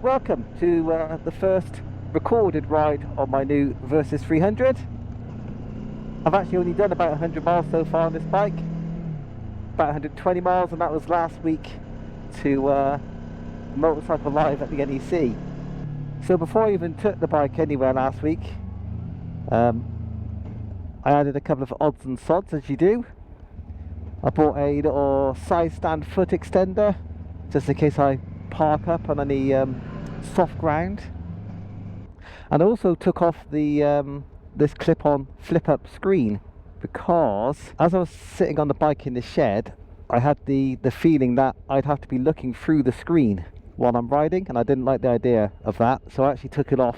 Welcome to the first recorded ride on my new Versys 300. I've actually only done about 100 miles so far on this bike, about 120 miles, and that was last week to Motorcycle Live at the NEC. So before I even took the bike anywhere last week, I added a couple of odds and sods, as you do. I bought a little side stand foot extender, just in case I park up on any soft ground. And I also took off the this clip-on flip-up screen, because as I was sitting on the bike in the shed, I had the feeling that I'd have to be looking through the screen while I'm riding, and I didn't like the idea of that, so I actually took it off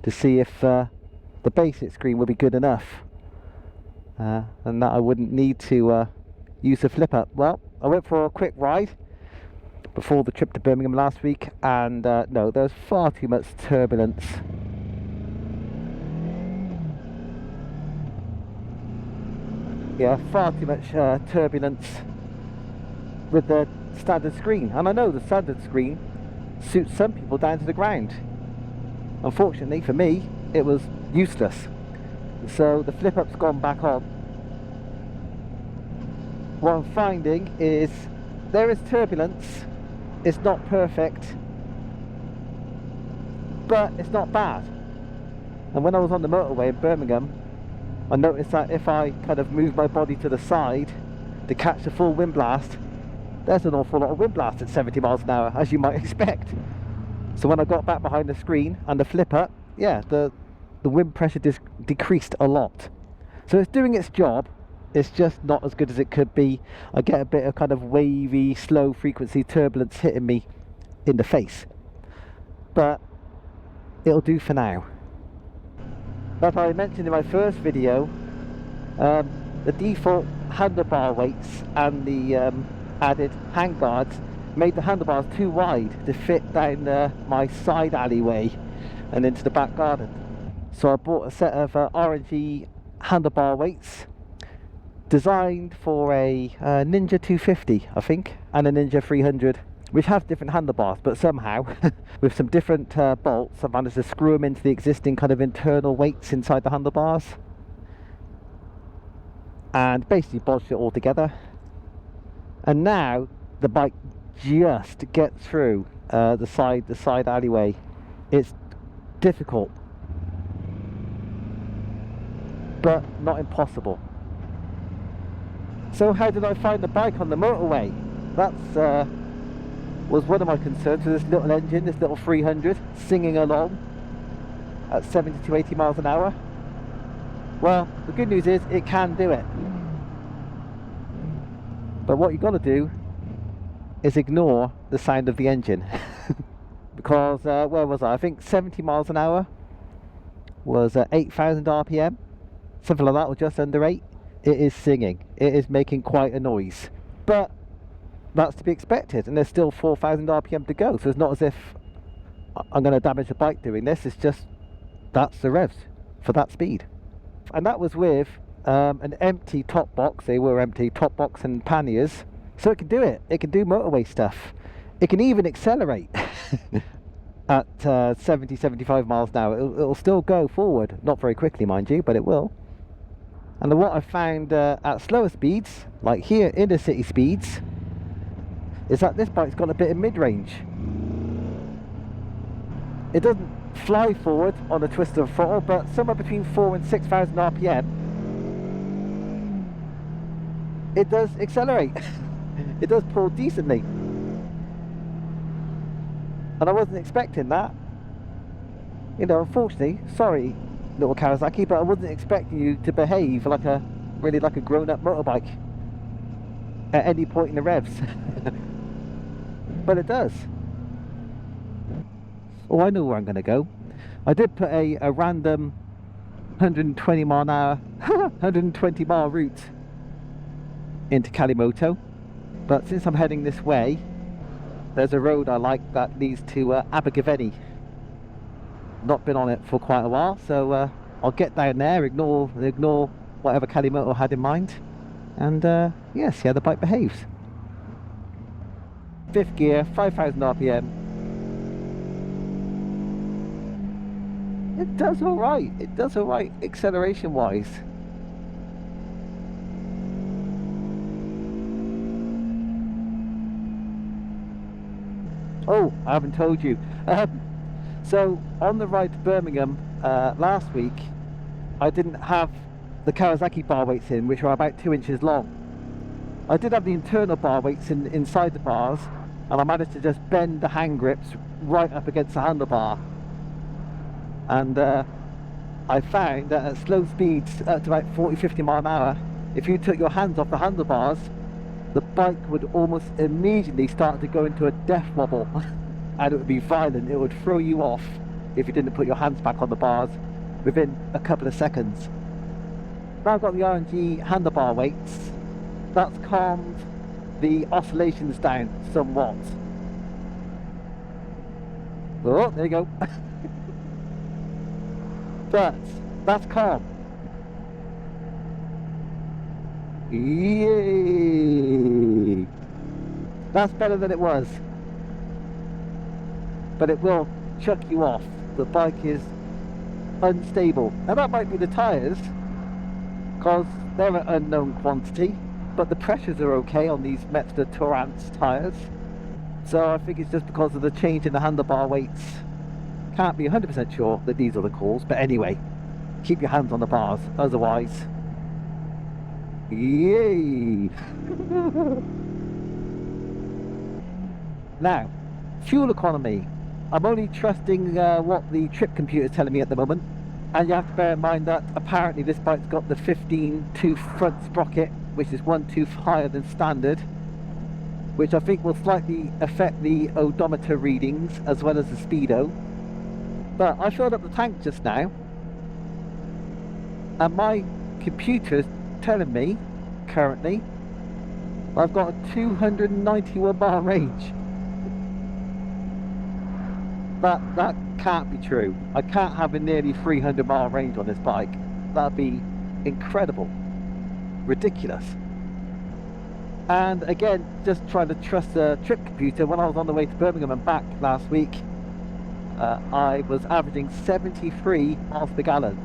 to see if the basic screen would be good enough, and that I wouldn't need to use the flip-up. Well, I went for a quick ride before the trip to Birmingham last week, and no, there's far too much turbulence. Yeah, far too much turbulence with the standard screen. And I know the standard screen suits some people down to the ground. Unfortunately for me, it was useless. So the flip-up's gone back on. What I'm finding is there is turbulence. It's not perfect, but it's not bad. And when I was on the motorway in Birmingham, I noticed that if I kind of move my body to the side to catch the full wind blast, there's an awful lot of wind blast at 70 miles an hour, as you might expect. So when I got back behind the screen and the flipper, yeah, the wind pressure decreased a lot. So it's doing its job. It's just not as good as it could be. I get a bit of kind of wavy, slow frequency turbulence hitting me in the face. But it'll do for now. But I mentioned in my first video, the default handlebar weights and the added handguards made the handlebars too wide to fit down my side alleyway and into the back garden. So I bought a set of RNG handlebar weights, designed for a Ninja 250, I think, and a Ninja 300, which have different handlebars, but somehow with some different bolts I managed to screw them into the existing kind of internal weights inside the handlebars, and basically bodged it all together. And now the bike just gets through the side alleyway. It's difficult, but not impossible. So how did I find the bike on the motorway? That's was one of my concerns with this little engine, this little 300, singing along at 70 to 80 miles an hour. Well, the good news is it can do it. But what you've got to do is ignore the sound of the engine. Because, where was I think 70 miles an hour was 8,000 RPM, something like that, or just under 8. It is singing. It is making quite a noise. But that's to be expected, and there's still 4,000 RPM to go, so it's not as if I'm going to damage the bike doing this. It's just that's the revs for that speed. And that was with an empty top box. They were empty top box and panniers, so it can do it. It can do motorway stuff. It can even accelerate at 70, 75 miles an hour. It'll still go forward, not very quickly, mind you, but it will. And what I found at slower speeds, like here, inner city speeds, is that this bike's got a bit of mid-range. It doesn't fly forward on a twist of throttle, but somewhere between 4,000 and 6,000 RPM, it does accelerate. It does pull decently. And I wasn't expecting that. You know, unfortunately, sorry little Kawasaki, but I wasn't expecting you to behave like a grown-up motorbike at any point in the revs. But it does. Oh, I know where I'm going to go. I did put a random 120 mile an hour 120 mile route into Kalimoto, but since I'm heading this way, there's a road I like that leads to Abergavenny. Not been on it for quite a while, so I'll get down there, ignore whatever Kalimoto had in mind, and yeah, see how the bike behaves. 5th gear, 5,000 RPM, it does alright. It does alright acceleration wise. Oh, I haven't told you. So on the ride to Birmingham last week, I didn't have the Kawasaki bar weights in, which are about 2 inches long. I did have the internal bar weights inside the bars, and I managed to just bend the hand grips right up against the handlebar. And I found that at slow speeds, up to about 40-50 miles an hour, if you took your hands off the handlebars, the bike would almost immediately start to go into a death wobble. And it would be violent. It would throw you off if you didn't put your hands back on the bars within a couple of seconds. Now I've got the R&G handlebar weights. That's calmed the oscillations down somewhat. Oh, there you go. But that's calm. Yay! That's better than it was. But it will chuck you off. The bike is unstable. Now that might be the tyres, because they're an unknown quantity, but the pressures are okay on these Metzer Torrance tyres. So I think it's just because of the change in the handlebar weights. Can't be 100% sure that these are the cause, but anyway, keep your hands on the bars, otherwise, yay! Now, fuel economy. I'm only trusting what the trip computer is telling me at the moment, and you have to bear in mind that apparently this bike's got the 15-tooth front sprocket, which is 1 tooth higher than standard, which I think will slightly affect the odometer readings as well as the speedo. But I filled up the tank just now, and my computer's telling me currently I've got a 291 mile range. That can't be true. I can't have a nearly 300 mile range on this bike. That'd be incredible, ridiculous. And again, just trying to trust the trip computer. When I was on the way to Birmingham and back last week, I was averaging 73 miles per gallon.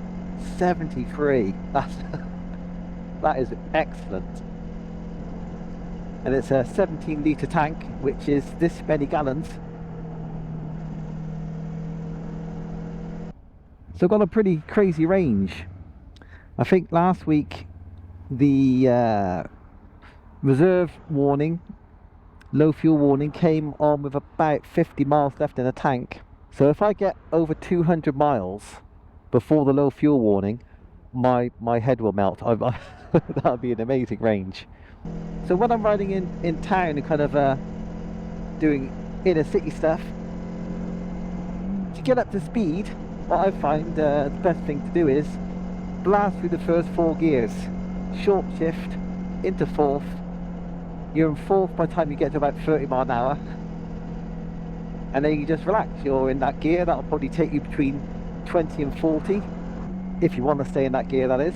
73. That is excellent. And it's a 17-litre tank, which is this many gallons. So I've got a pretty crazy range. I think last week the reserve warning, low fuel warning, came on with about 50 miles left in the tank. So if I get over 200 miles before the low fuel warning, my head will melt. That would be an amazing range. So when I'm riding in town and kind of doing inner city stuff, to get up to speed, what I find the best thing to do is blast through the first 4 gears, short shift into 4th. You're in 4th by the time you get to about 30 miles an hour, and then you just relax. You're in that gear. That'll probably take you between 20 and 40 if you want to stay in that gear, that is.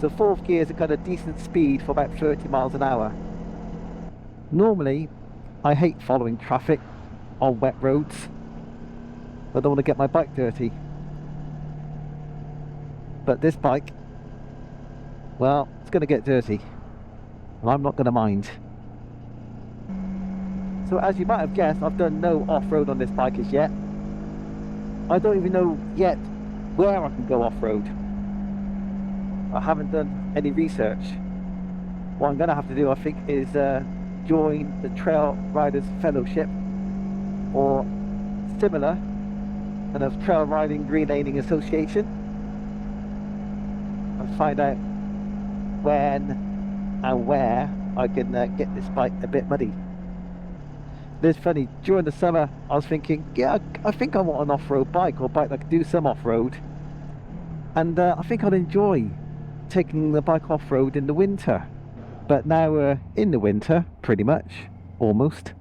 So 4th gear is a kind of decent speed for about 30 miles an hour. Normally I hate following traffic on wet roads. I don't want to get my bike dirty. But this bike, well, it's going to get dirty, and I'm not going to mind. So as you might have guessed, I've done no off-road on this bike as yet. I don't even know yet where I can go off-road. I haven't done any research. What I'm going to have to do, I think, is join the Trail Riders Fellowship or similar kind of trail riding green laning association, and find out when and where I can get this bike a bit muddy. It's funny, during the summer I was thinking, yeah, I think I want an off-road bike, or a bike that can do some off-road, and I think I'd enjoy taking the bike off-road in the winter. But now we're in the winter, pretty much, almost,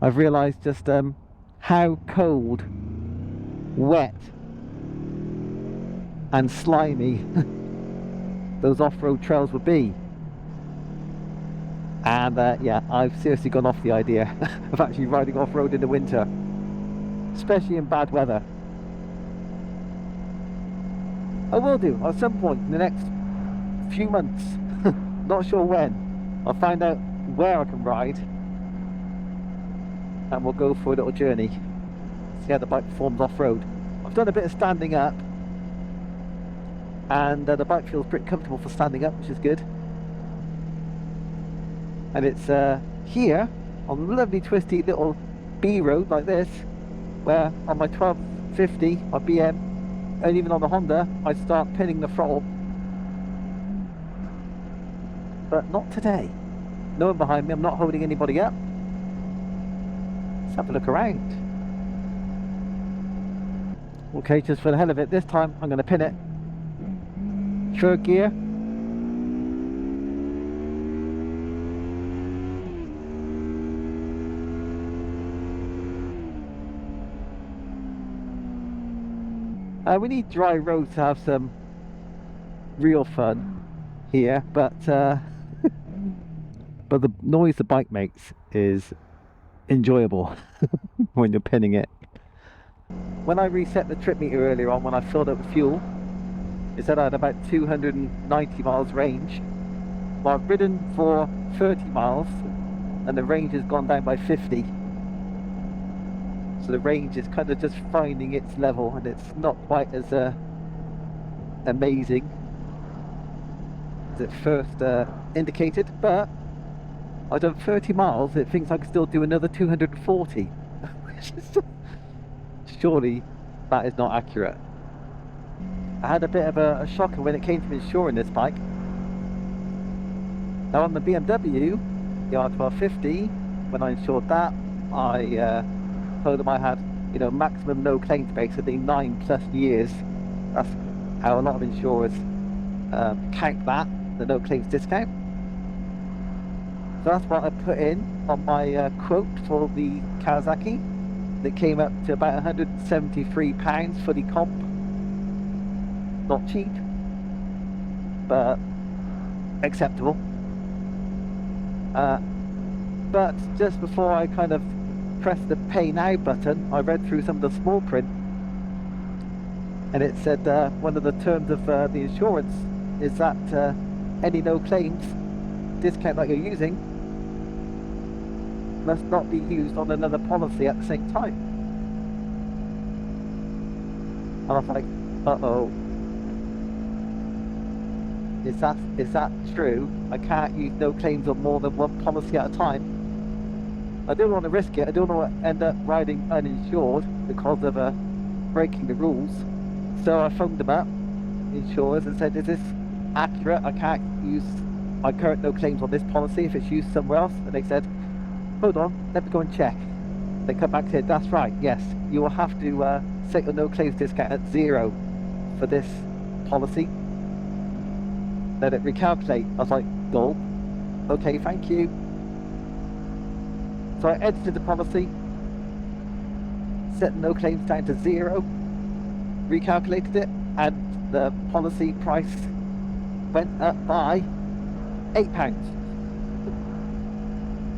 I've realised just how cold, wet and slimy those off-road trails would be. And yeah, I've seriously gone off the idea of actually riding off-road in the winter. especially in bad weather. I will do at some point in the next few months. Not sure when. I'll find out where I can ride, and we'll go for a little journey, see how the bike performs off-road. I've done a bit of standing up, and the bike feels pretty comfortable for standing up, which is good. And it's here on a lovely twisty little B road like this, where on my 1250, my BM, and even on the Honda, I start pinning the throttle. But not today. No one behind me, I'm not holding anybody up. Let's have a look around. Okay, just for the hell of it, this time I'm going to pin it. Third gear. We need dry roads to have some real fun here, but but the noise the bike makes is enjoyable when you're pinning it. When I reset the trip meter earlier on, when I filled up with fuel, it said I had about 290 miles range. Well, I've ridden for 30 miles and the range has gone down by 50. So the range is kind of just finding its level, and it's not quite as amazing as it first indicated, but I've done 30 miles, it thinks I can still do another 240. Surely that is not accurate. I had a bit of a shocker when it came to insuring this bike. Now on the BMW, the R1250, when I insured that, I told them I had, you know, maximum no claims, basically 9+ years. That's how a lot of insurers count that, the no claims discount. So that's what I put in on my quote for the Kawasaki. That came up to about £173 fully comp. Not cheap, but acceptable. But just before I kind of pressed the pay now button, I read through some of the small print, and it said one of the terms of the insurance is that any no claims discount that you're using must not be used on another policy at the same time. And I was like, uh-oh. Is that true? I can't use no claims on more than one policy at a time. I don't want to risk it. I don't want to end up riding uninsured because of breaking the rules. So I phoned them up, insurers, and said, is this accurate? I can't use my current no claims on this policy if it's used somewhere else. And they said, hold on, let me go and check. They come back and said, that's right, yes, you will have to set your no claims discount at 0 for this policy. Let it recalculate. I was like, gulp. Okay, thank you. So I edited the policy, set the no claims down to 0, recalculated it, and the policy price went up by £8.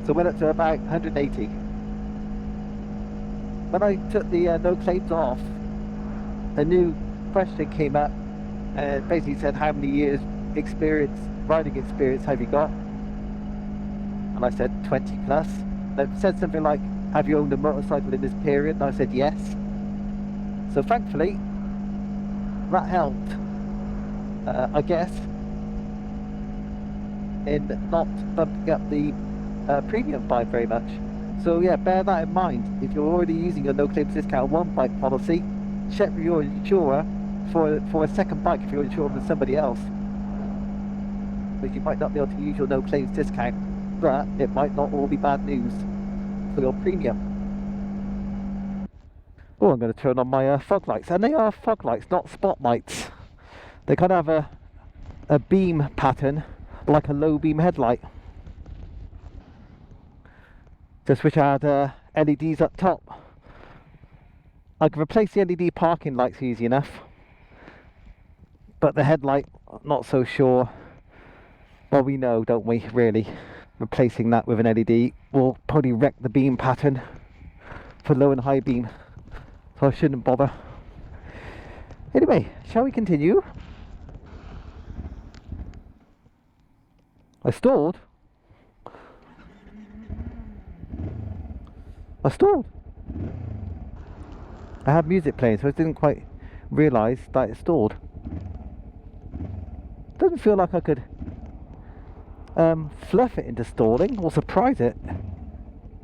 So went up to about 180. When I took the no claims off, a new question came up, and it basically said, how many years riding experience have you got? And I said 20 plus. They said something like, have you owned a motorcycle in this period? And I said yes. So thankfully that helped, I guess, in not bumping up the premium by very much. So yeah, bear that in mind. If you're already using a no claims discount one bike policy, check with your insurer for a second bike if you're insured with somebody else, because you might not be able to use your no claims discount, but it might not all be bad news for your premium. Oh, I'm going to turn on my fog lights, and they are fog lights, not spotlights. They kind of have a beam pattern like a low beam headlight. Just wish I had LEDs up top. I can replace the LED parking lights easy enough, but the headlight, not so sure. Well, we know, don't we, really? Replacing that with an LED will probably wreck the beam pattern for low and high beam so I shouldn't bother. Anyway, shall we continue? I stalled. I had music playing, so I didn't quite realise that it stalled. Doesn't feel like I could fluff it into stalling or surprise it.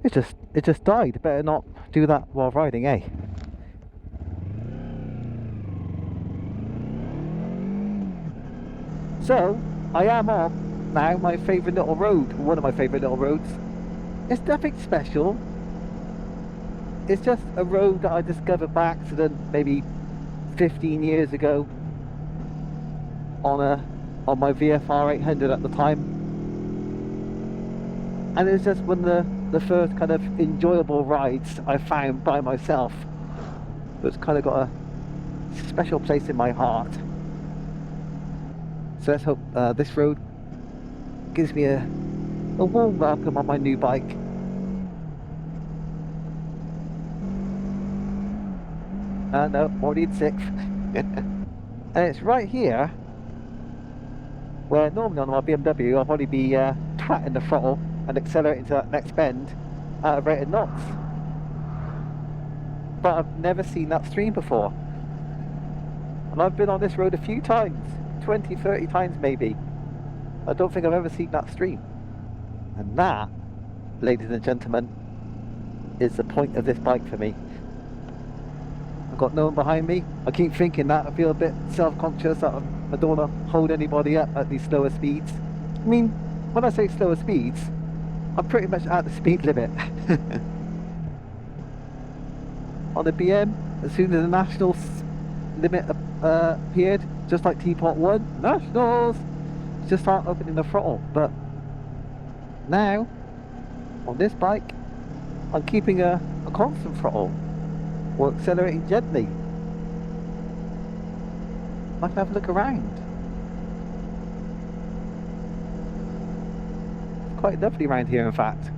It just died. Better not do that while riding, eh? So I am on now my favourite little road, one of my favourite little roads. It's nothing special. It's just a road that I discovered by accident maybe 15 years ago on my VFR 800 at the time, and it's just one of the first kind of enjoyable rides I found by myself. It's kind of got a special place in my heart. So let's hope this road gives me a warm welcome on my new bike. No, already in 6th. And it's right here where normally on my BMW I'll probably be twatting the throttle and accelerating to that next bend at a rate of knots. But I've never seen that stream before. And I've been on this road a few times, 20, 30 times maybe. I don't think I've ever seen that stream. And that, ladies and gentlemen, is the point of this bike for me. I've got no one behind me. I keep thinking that. I feel a bit self-conscious that I don't want to hold anybody up at these slower speeds. I mean, when I say slower speeds, I'm pretty much at the speed limit. On the BM, as soon as the national limit appeared, just like Teapot 1, nationals, just start opening the throttle. But now, on this bike, I'm keeping a constant throttle. Or accelerating gently. I can have a look around. It's quite lovely around here, in fact.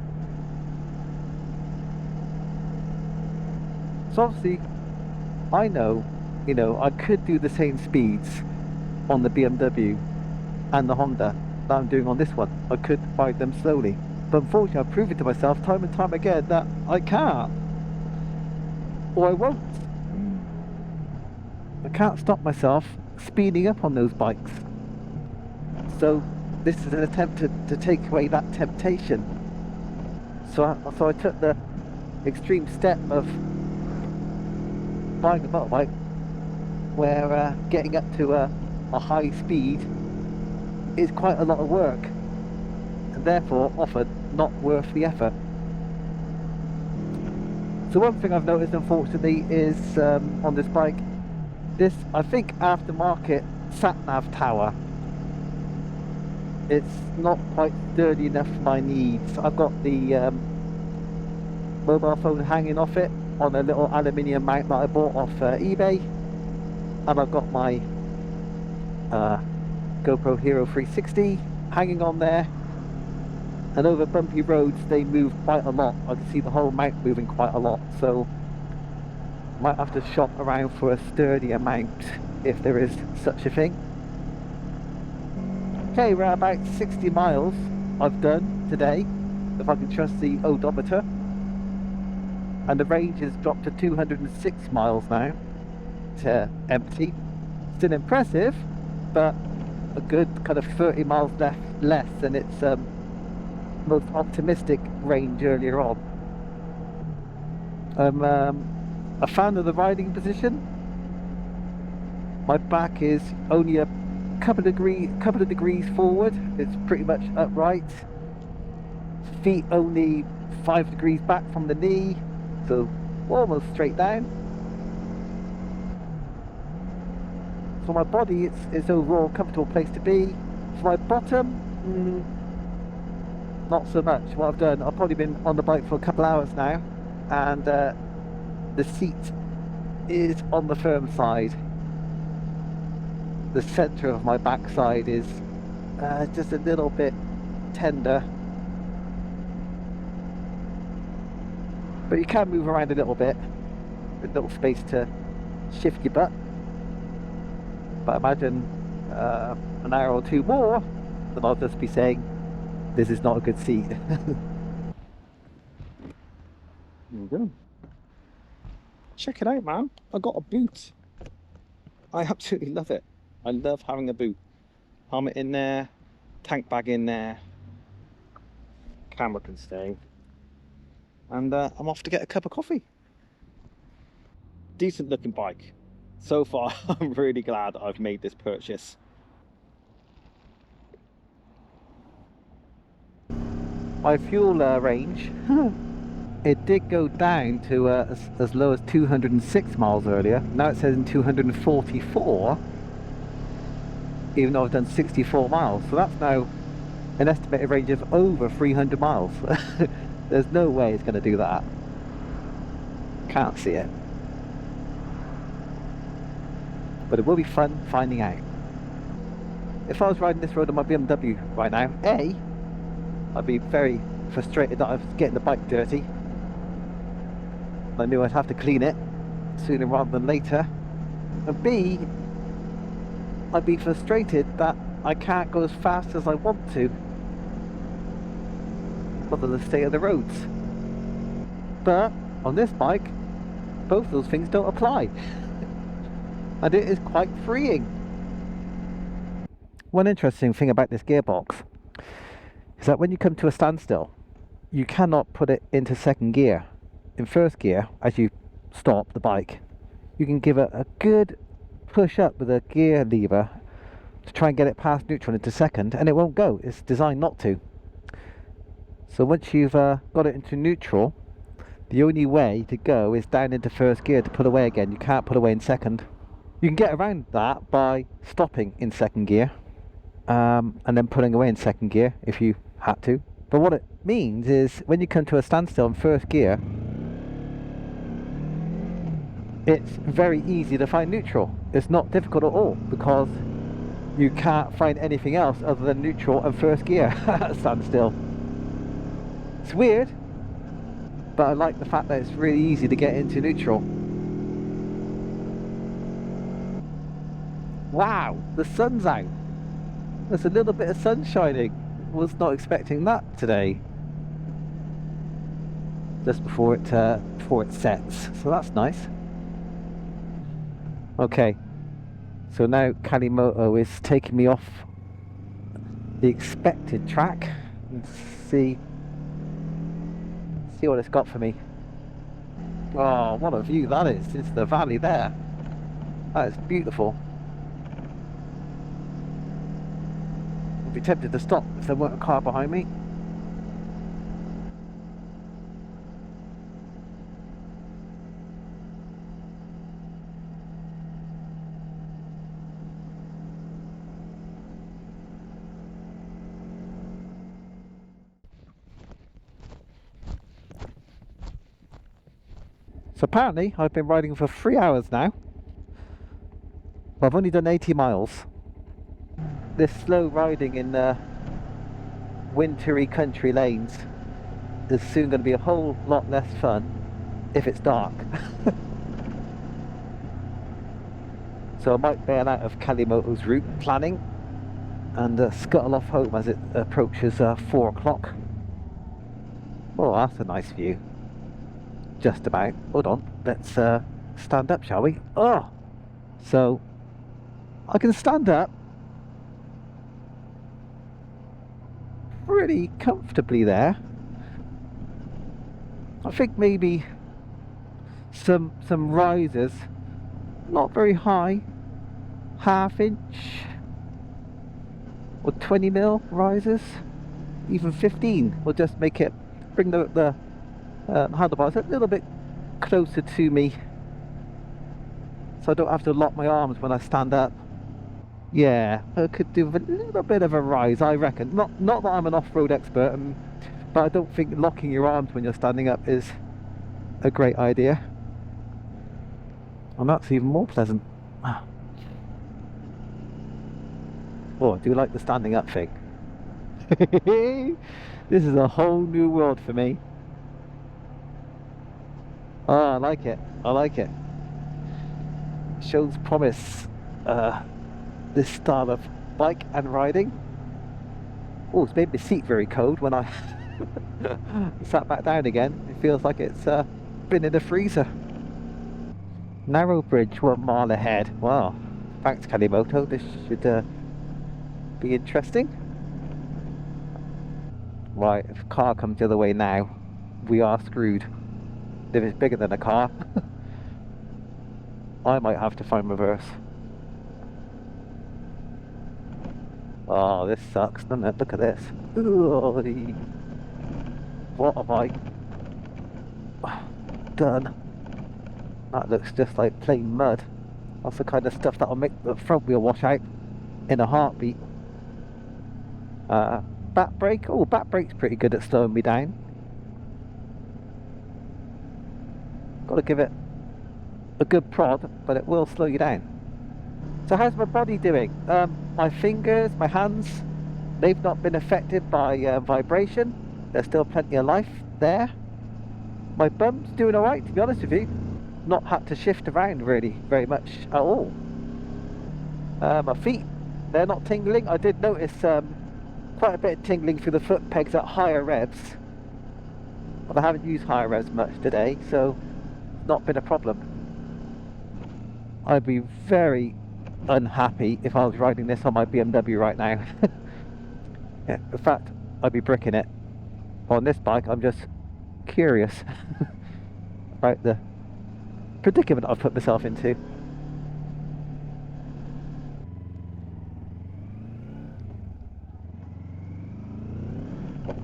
So obviously, I know, I could do the same speeds on the BMW and the Honda that I'm doing on this one. I could ride them slowly. But unfortunately, I've proven to myself time and time again that I can't. Or I won't. I can't stop myself speeding up on those bikes. So this is an attempt to take away that temptation. So I took the extreme step of buying a motorbike where getting up to a high speed is quite a lot of work, and therefore often not worth the effort. So one thing I've noticed, unfortunately, is on this bike, this, I think, aftermarket sat nav tower, it's not quite sturdy enough for my needs. I've got the mobile phone hanging off it on a little aluminium mount that I bought off eBay, and I've got my GoPro Hero 360 hanging on there. And over bumpy roads they move quite a lot. I can see the whole mount moving quite a lot, so might have to shop around for a sturdier mount if there is such a thing. Okay, we're at about 60 miles I've done today, if I can trust the odometer, and the range has dropped to 206 miles now to empty. Still impressive, but a good kind of 30 miles less than its most optimistic range earlier on. I'm a fan of the riding position. My back is only a couple of degrees forward. It's pretty much upright. Feet only 5 degrees back from the knee, so almost straight down. For my body, it's overall a comfortable place to be. For my bottom, not so much. What I've done, I've probably been on the bike for a couple hours now, and the seat is on the firm side. The centre of my backside is just a little bit tender, but you can move around a little bit. with little space to shift your butt. But imagine an hour or two more, then I'll just be saying, this is not a good seat. There you go. Check it out, man. I got a boot. I absolutely love it. I love having a boot. Helmet in there, tank bag in there, camera can stay, and I'm off to get a cup of coffee. Decent looking bike. So far, I'm really glad I've made this purchase. My fuel range, it did go down to as low as 206 miles earlier. Now it says in 244, even though I've done 64 miles. So that's now an estimated range of over 300 miles. There's no way it's going to do that. Can't see it. But it will be fun finding out. If I was riding this road on my BMW right now, A, I'd be very frustrated that I was getting the bike dirty. I knew I'd have to clean it sooner rather than later. And B, I'd be frustrated that I can't go as fast as I want to because of the state of the roads. But on this bike, both those things don't apply. And it is quite freeing. One interesting thing about this gearbox is that when you come to a standstill, you cannot put it into second gear. In first gear, as you stop the bike, you can give it a good push up with a gear lever to try and get it past neutral into second, and it won't go. It's designed not to. So once you've got it into neutral, the only way to go is down into first gear to pull away again. You can't pull away in second. You can get around that by stopping in second gear and then pulling away in second gear if you had to. But what it means is when you come to a standstill in first gear, it's very easy to find neutral. It's not difficult at all because you can't find anything else other than neutral and first gear at a standstill. It's weird, but I like the fact that it's really easy to get into neutral. Wow, the sun's out. There's a little bit of sun shining. Was not expecting that today. Just before it sets, so that's nice. Okay, so now Kalimoto is taking me off the expected track and see what it's got for me. Oh, what a view that is! It's the valley there. That is beautiful. I'd be tempted to stop if there weren't a car behind me. So apparently I've been riding for 3 hours now. I've only done 80 miles. This slow riding in wintry country lanes is soon going to be a whole lot less fun if it's dark. So I might bail out of Kalimoto's route planning and scuttle off home as it approaches 4 o'clock. Oh, that's a nice view. Just about. Hold on, let's stand up, shall we? Oh, so I can stand up pretty comfortably there. I think maybe some risers, not very high, half-inch or 20 mil risers, even 15 will just make it bring the handlebars a little bit closer to me, so I don't have to lock my arms when I stand up. Yeah, I could do with a little bit of a rise, I reckon. Not that I'm an off-road expert, but I don't think locking your arms when you're standing up is a great idea. And that's even more pleasant. Oh, I do like the standing up thing. This is a whole new world for me. Oh, I like it. I like it. Shows promise. This style of bike and riding. Oh, it's made my seat very cold when I sat back down again. It feels like it's been in the freezer. Narrow bridge 1 mile ahead. Wow. Thanks, Kalimoto. This should be interesting. Right, if a car comes the other way now, we are screwed. If it's bigger than a car, I might have to find reverse. Oh, this sucks, doesn't it? Look at this. Ooh, what have I done? That looks just like plain mud. That's the kind of stuff that'll make the front wheel wash out in a heartbeat. Back brake. Oh, back brake's pretty good at slowing me down. Got to give it a good prod, but it will slow you down. So how's my body doing? My fingers, my hands, they've not been affected by vibration. There's still plenty of life there. My bum's doing alright, to be honest with you. Not had to shift around really very much at all. My feet, they're not tingling. I did notice quite a bit of tingling through the foot pegs at higher revs, but I haven't used higher revs much today, so it's not been a problem. I'd be very unhappy if I was riding this on my BMW right now. Yeah, in fact, I'd be bricking it. On this bike, I'm just curious about the predicament I've put myself into.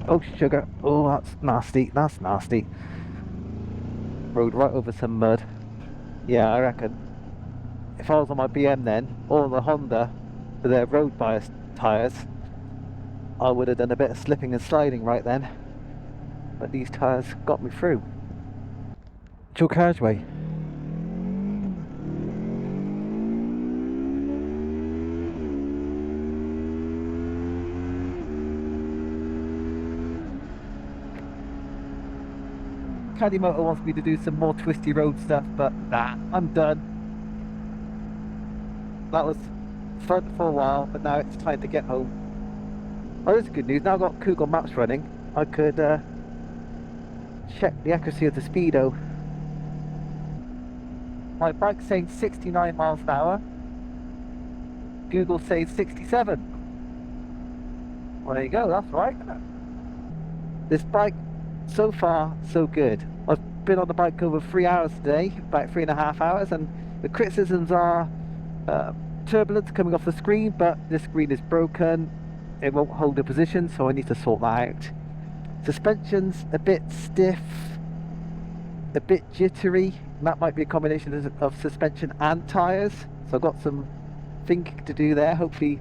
Oh, sugar. Oh, that's nasty. That's nasty. Rode right over some mud. Yeah, I reckon if I was on my BM then, or the Honda with their road bias tyres, I would have done a bit of slipping and sliding right then. But these tyres got me through. Dual carriageway. Kalimoto wants me to do some more twisty road stuff, but nah, I'm done. That was fun for a while, but now it's time to get home. Oh, this is good news. Now I've got Google Maps running. I could check the accuracy of the speedo. My bike's saying 69 miles an hour. Google says 67. Well, there you go, that's right. This bike, so far, so good. I've been on the bike over 3 hours today, about 3.5 hours, and the criticisms are turbulence coming off the screen, but this screen is broken. It won't hold a position, so I need to sort that out. Suspension's a bit stiff, a bit jittery. That might be a combination of suspension and tyres, so I've got some thinking to do there. Hopefully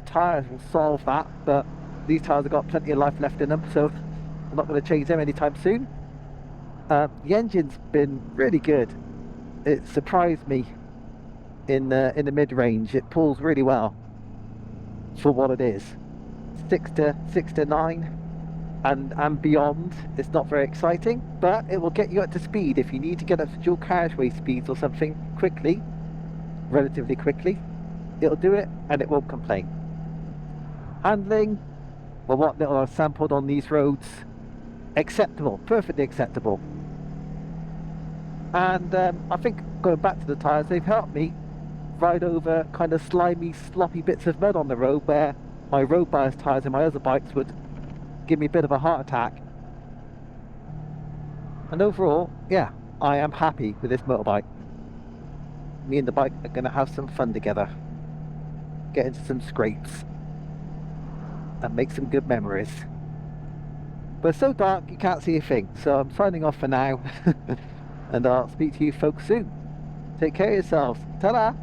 tyres will solve that, but these tyres have got plenty of life left in them, so I'm not going to change them anytime soon. The engine's been really good. It surprised me in the mid-range. It pulls really well for what it is. 6 to 9 and beyond. It's not very exciting, but it will get you up to speed if you need to get up to dual carriageway speeds or something quickly, relatively quickly. It'll do it and it won't complain. Handling, well, what little I've sampled on these roads, acceptable, perfectly acceptable. And I think going back to the tyres, they've helped me ride over kind of slimy, sloppy bits of mud on the road where my road bias tyres in my other bikes would give me a bit of a heart attack. And overall, yeah, I am happy with this motorbike. Me and the bike are going to have some fun together, get into some scrapes and make some good memories. But it's so dark you can't see a thing, so I'm signing off for now and I'll speak to you folks soon. Take care of yourselves. Ta-da!